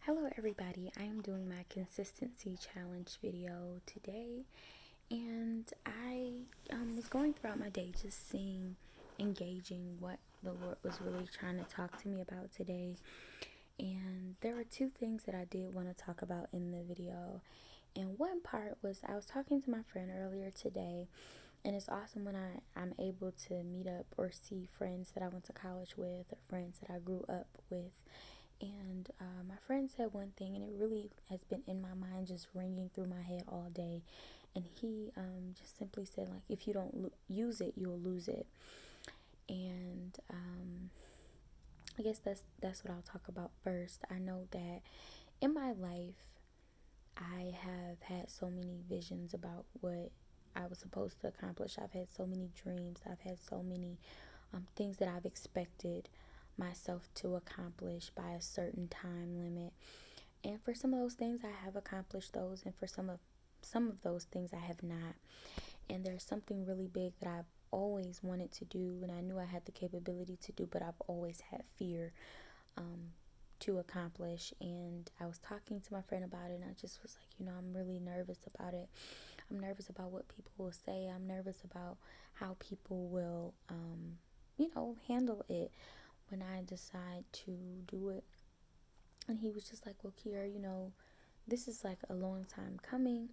Hello everybody, I am doing my consistency challenge video today, and I was going throughout my day just seeing, engaging what the Lord was really trying to talk to me about today. And there were two things that I did want to talk about in the video. And one part was I was talking to my friend earlier today, and it's awesome when I'm able to meet up or see friends that I went to college with or friends that I grew up with. And my friend said one thing, and it really has been in my mind, just ringing through my head all day. And he just simply said, like, if you don't use it, you'll lose it. And I guess that's what I'll talk about first. I know that in my life, I have had so many visions about what I was supposed to accomplish. I've had so many dreams. I've had so many things that I've expected myself to accomplish by a certain time limit. And for some of those things I have accomplished those, and for some of those things I have not. And there's something really big that I've always wanted to do, and I knew I had the capability to do, but I've always had fear um, to accomplish. And I was talking to my friend about it, and I just was like, I'm really nervous about it. I'm nervous about what people will say. I'm nervous about how people will handle it when I decide to do it. And he was just like, well, Kiera, this is like a long time coming.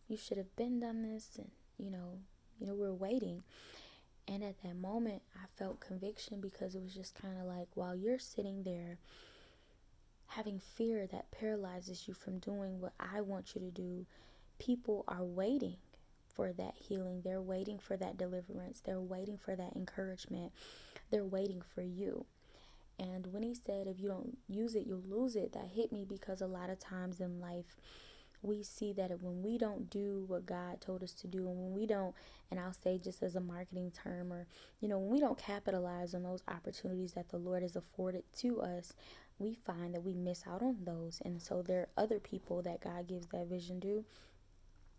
You should have been done this, and we're waiting. And at that moment, I felt conviction, because it was just kind of like, while you're sitting there having fear that paralyzes you from doing what I want you to do, people are waiting for that healing. They're waiting for that deliverance. They're waiting for that encouragement. They're waiting for you. And when he said, if you don't use it, you'll lose it, that hit me, because a lot of times in life, we see that when we don't do what God told us to do, and when we don't, and I'll say just as a marketing term, or, when we don't capitalize on those opportunities that the Lord has afforded to us, we find that we miss out on those. And so there are other people that God gives that vision to,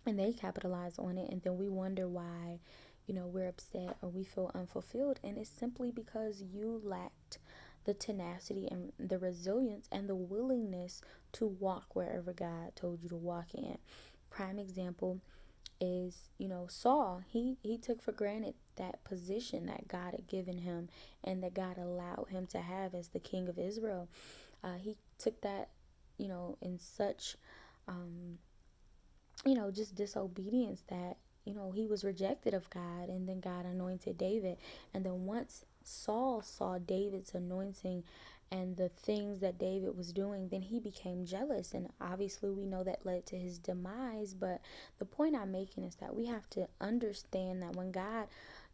and they capitalize on it, and then we wonder why, we're upset or we feel unfulfilled. And it's simply because you lacked the tenacity and the resilience and the willingness to walk wherever God told you to walk in. Prime example is, Saul. He took for granted that position that God had given him and that God allowed him to have as the king of Israel. He took that, in such just disobedience that, he was rejected of God. And then God anointed David. And then once Saul saw David's anointing and the things that David was doing, then he became jealous. And obviously, we know that led to his demise. But the point I'm making is that we have to understand that when God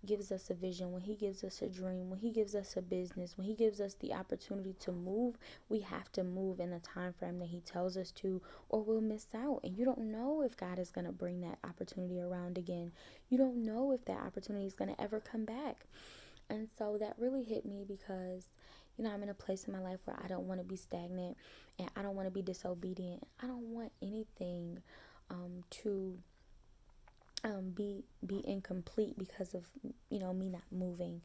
gives us a vision, when he gives us a dream, when he gives us a business, when he gives us the opportunity to move, we have to move in the time frame that he tells us to, or we'll miss out. And you don't know if God is going to bring that opportunity around again. You don't know if that opportunity is going to ever come back. And so that really hit me, because I'm in a place in my life where I don't want to be stagnant, and I don't want to be disobedient. I don't want anything to be incomplete because of me not moving.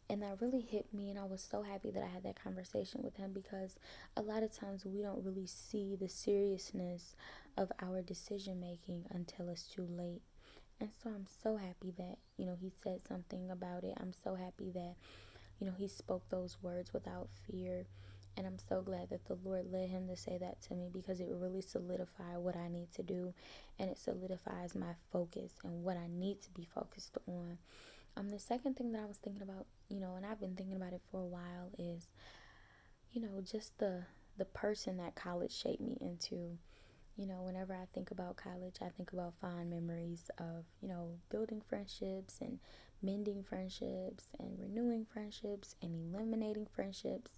And that really hit me, and I was so happy that I had that conversation with him, because a lot of times we don't really see the seriousness of our decision making until it's too late. And so I'm so happy that he said something about it. I'm so happy that he spoke those words without fear. And I'm so glad that the Lord led him to say that to me, because it really solidified what I need to do, and it solidifies my focus and what I need to be focused on. The second thing that I was thinking about, and I've been thinking about it for a while, is, just the person that college shaped me into. Whenever I think about college, I think about fond memories of, building friendships and mending friendships and renewing friendships and eliminating friendships,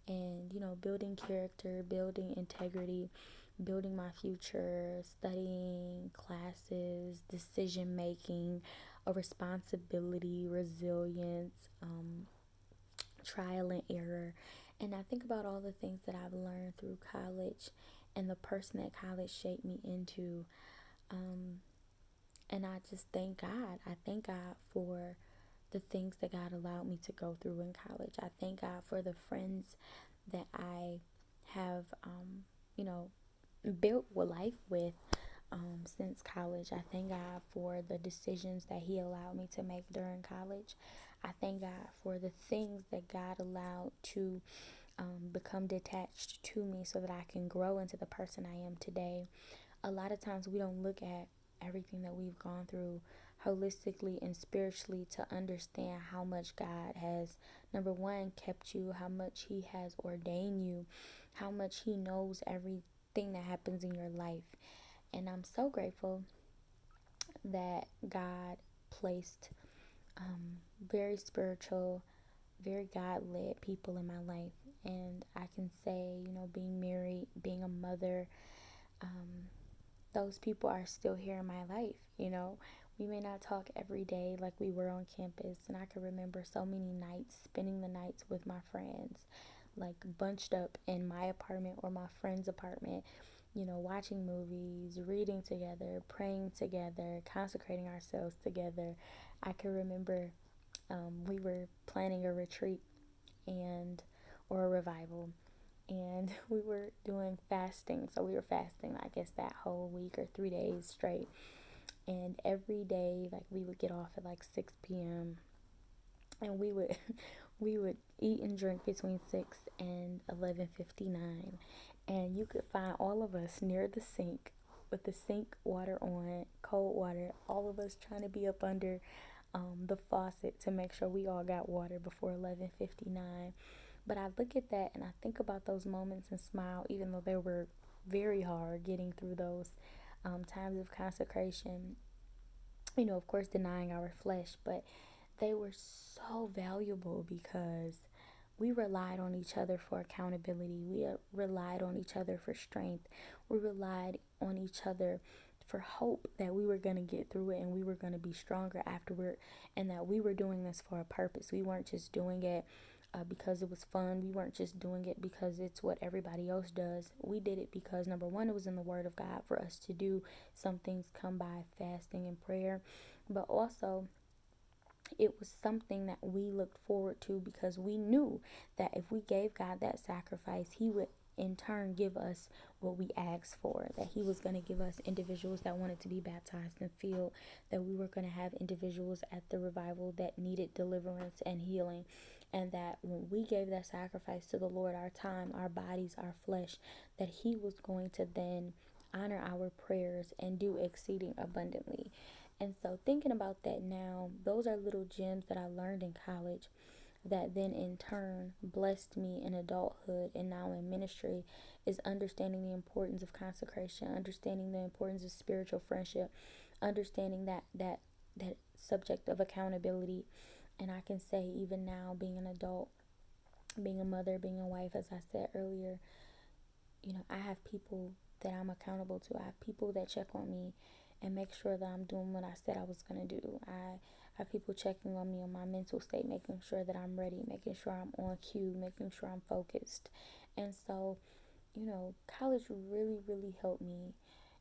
and, building character, building integrity, building my future, studying classes, decision making, a responsibility, resilience, trial and error. And I think about all the things that I've learned through college and the person that college shaped me into. Um, and I just thank God. I thank God for the things that God allowed me to go through in college. I thank God for the friends that I have, built with life with since college. I thank God for the decisions that He allowed me to make during college. I thank God for the things that God allowed to become detached to me so that I can grow into the person I am today. A lot of times we don't look at everything that we've gone through holistically and spiritually to understand how much God has, number one, kept you, how much He has ordained you, how much He knows everything that happens in your life. And I'm so grateful that God placed very spiritual, very God led people in my life. And I can say, being married, being a mother, those people are still here in my life. We may not talk every day like we were on campus, and I can remember so many nights, spending the nights with my friends, like bunched up in my apartment or my friend's apartment, watching movies, reading together, praying together, consecrating ourselves together. I can remember we were planning a retreat and or a revival, and we were doing fasting. So we were fasting, I guess, that whole week or 3 days straight. And every day, like, we would get off at like 6 p.m. and we would we would eat and drink between 6 and 11:59, and you could find all of us near the sink with the sink water on, cold water, all of us trying to be up under the faucet to make sure we all got water before 11:59. But I look at that and I think about those moments and smile, even though they were very hard getting through those times of consecration. Of course, denying our flesh, but they were so valuable because we relied on each other for accountability. We relied on each other for strength. We relied on each other for hope that we were going to get through it and we were going to be stronger afterward, and that we were doing this for a purpose. We weren't just doing it because it was fun. We weren't just doing it because it's what everybody else does. We did it because, number one, it was in the Word of God for us to do. Some things come by fasting and prayer, but also it was something that we looked forward to because we knew that if we gave God that sacrifice, He would in turn give us what we asked for, that He was going to give us individuals that wanted to be baptized and filled, that we were going to have individuals at the revival that needed deliverance and healing, and that when we gave that sacrifice to the Lord, our time, our bodies, our flesh, that He was going to then honor our prayers and do exceeding abundantly. And so, thinking about that now, those are little gems that I learned in college that then in turn blessed me in adulthood and now in ministry, is understanding the importance of consecration, understanding the importance of spiritual friendship, understanding that subject of accountability. And I can say, even now, being an adult, being a mother, being a wife, as I said earlier, I have people that I'm accountable to. I have people that check on me and make sure that I'm doing what I said I was going to do. I have people checking on me on my mental state, making sure that I'm ready, making sure I'm on cue, making sure I'm focused. And so, college really, really helped me.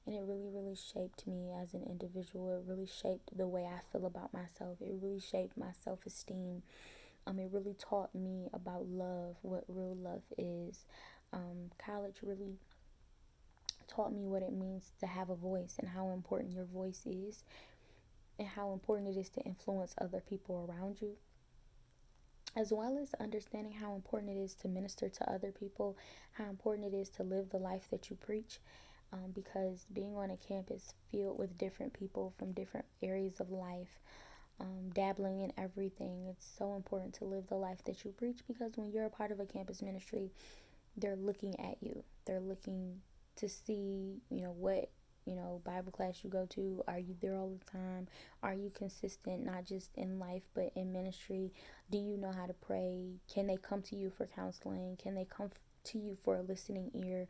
And it really, really shaped me as an individual. It really shaped the way I feel about myself. It really shaped my self-esteem. It really taught me about love, what real love is. College really taught me what it means to have a voice and how important your voice is, and how important it is to influence other people around you, as well as understanding how important it is to minister to other people, how important it is to live the life that you preach. Because being on a campus filled with different people from different areas of life, dabbling in everything, it's so important to live the life that you preach, because when you're a part of a campus ministry, they're looking at you. They're looking to see, what, Bible class you go to. Are you there all the time? Are you consistent, not just in life, but in ministry? Do you know how to pray? Can they come to you for counseling? Can they come to you for a listening ear?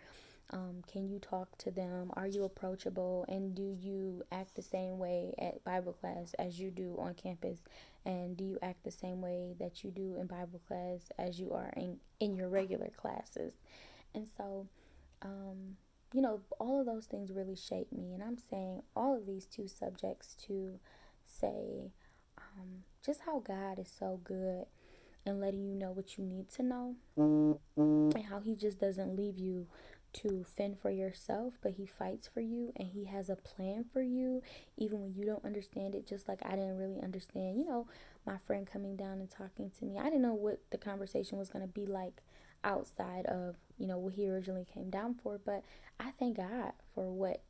Can you talk to them? Are you approachable? And do you act the same way at Bible class as you do on campus? And do you act the same way that you do in Bible class as you are in your regular classes? And so, all of those things really shape me. And I'm saying all of these two subjects to say just how God is so good and letting you know what you need to know, and how He just doesn't leave you to fend for yourself, but he fights for you and he has a plan for you, even when you don't understand it. Just like I didn't really understand, my friend coming down and talking to me. I didn't know what the conversation was going to be like outside of, what he originally came down for. But I thank God for what,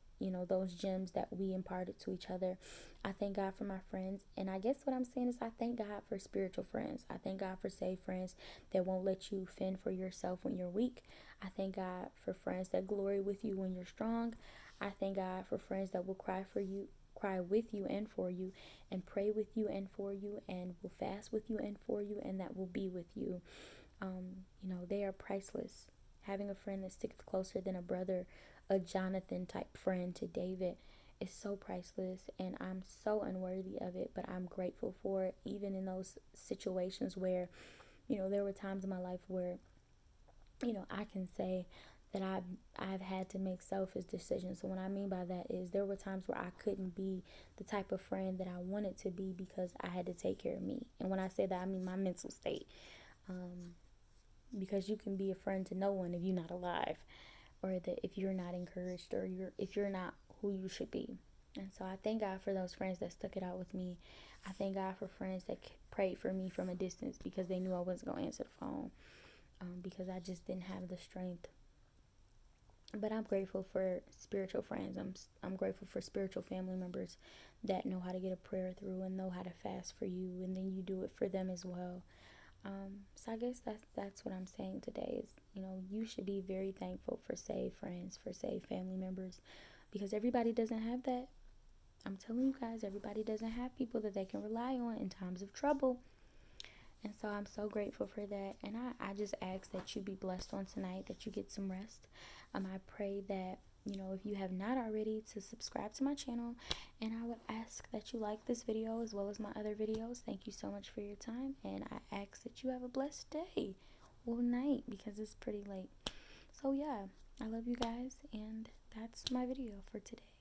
those gems that we imparted to each other. I thank God for my friends. And I guess what I'm saying is I thank God for spiritual friends. I thank God for safe friends that won't let you fend for yourself when you're weak. I thank God for friends that glory with you when you're strong. I thank God for friends that will cry with you and for you, and pray with you and for you, and will fast with you and for you, and that will be with you. They are priceless. Having a friend that sticks closer than a brother, a Jonathan type friend to David, is so priceless, and I'm so unworthy of it, but I'm grateful for it, even in those situations where, there were times in my life where, I can say that I've had to make selfish decisions. So what I mean by that is there were times where I couldn't be the type of friend that I wanted to be because I had to take care of me. And when I say that, I mean my mental state. Because you can be a friend to no one if you're not alive, or that if you're not encouraged, or if you're not who you should be. And so I thank God for those friends that stuck it out with me. I thank God for friends that prayed for me from a distance because they knew I wasn't going to answer the phone, because I just didn't have the strength. But I'm grateful for spiritual friends. I'm grateful for spiritual family members that know how to get a prayer through and know how to fast for you, and then you do it for them as well. So I guess that's what I'm saying today is, you should be very thankful for saved friends, for saved family members, because everybody doesn't have that. I'm telling you guys, everybody doesn't have people that they can rely on in times of trouble. And so I'm so grateful for that. And I just ask that you be blessed on tonight, that you get some rest. I pray that, if you have not already, to subscribe to my channel. And I would ask that you like this video as well as my other videos. Thank you so much for your time. And I ask that you have a blessed day or night, because it's pretty late. So yeah, I love you guys. And that's my video for today.